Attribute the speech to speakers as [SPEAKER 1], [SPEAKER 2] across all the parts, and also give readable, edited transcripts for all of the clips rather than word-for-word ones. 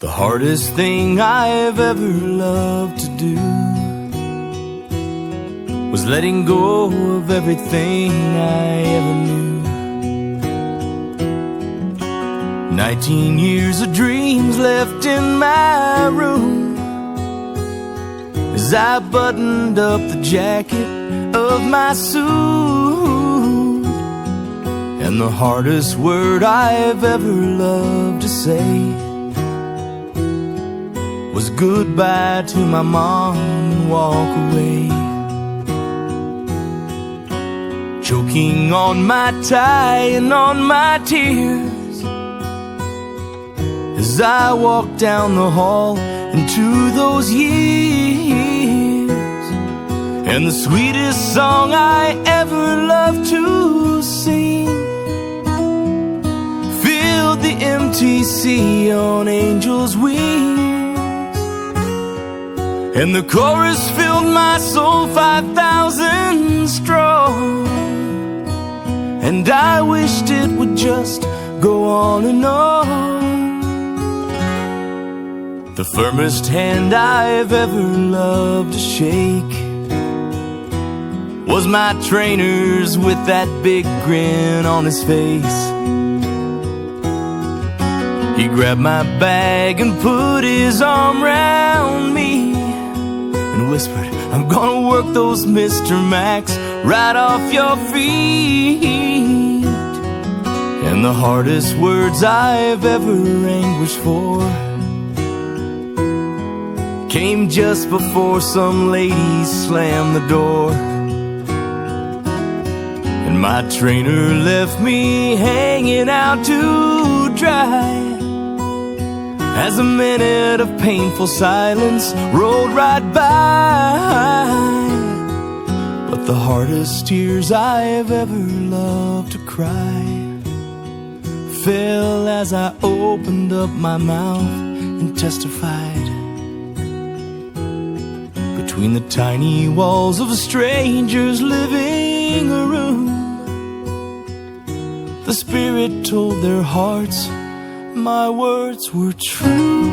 [SPEAKER 1] The hardest thing I've ever loved to do was letting go of everything I ever knew. 19 years of dreams left in my room as I buttoned up the jacket of my suit. And the hardest word I've ever loved to say was goodbye to my mom and walk away. Choking on my tie and on my tears as I walk down the hall into those years. And the sweetest song I ever loved to sing filled the empty sea on angels' wings. And the chorus filled my soul 5,000 strong. And I wished it would just go on and on. The firmest hand I've ever loved to shake was my trainer's with that big grin on his face. He grabbed my bag and put his arm round me and whispered, I'm gonna work those Mr. Max right off your feet. And the hardest words I've ever anguished for came just before some lady slammed the door. And my trainer left me hanging out to dry as a minute of painful silence rolled right by. But the hardest tears I've ever loved to cry fell as I opened up my mouth and testified. Between the tiny walls of a stranger's living room, the Spirit told their hearts my words were true.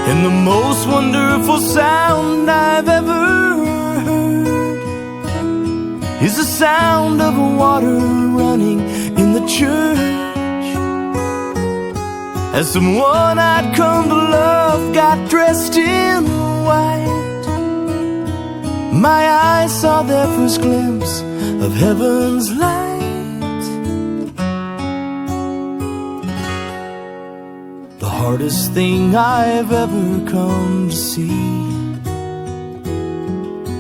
[SPEAKER 1] And the most wonderful sound I've ever heard is the sound of water running in the church. As someone I'd come to love got dressed in white, my eyes saw their first glimpse of heaven's light. The hardest thing I've ever come to see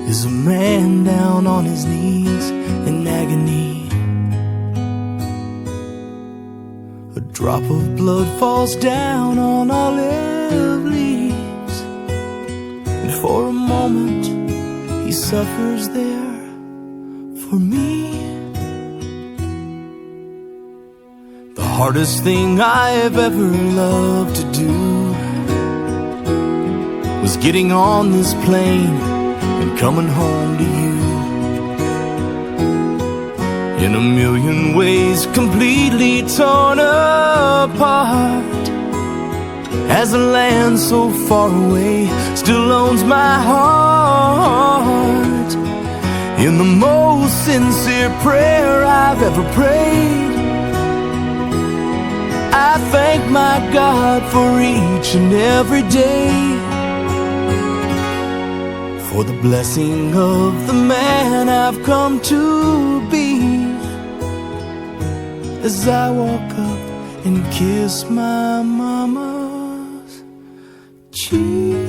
[SPEAKER 1] is a man down on his knees in agony. A drop of blood falls down on olive leaves, and for a moment he suffers there for me. The hardest thing I've ever loved to do was getting on this plane and coming home to you. In a million ways completely torn apart, as a land so far away still owns my heart. In the most sincere prayer I've ever prayed, I thank my God for each and every day, for the blessing of the man I've come to be. As I walk up and kiss my mama's cheek.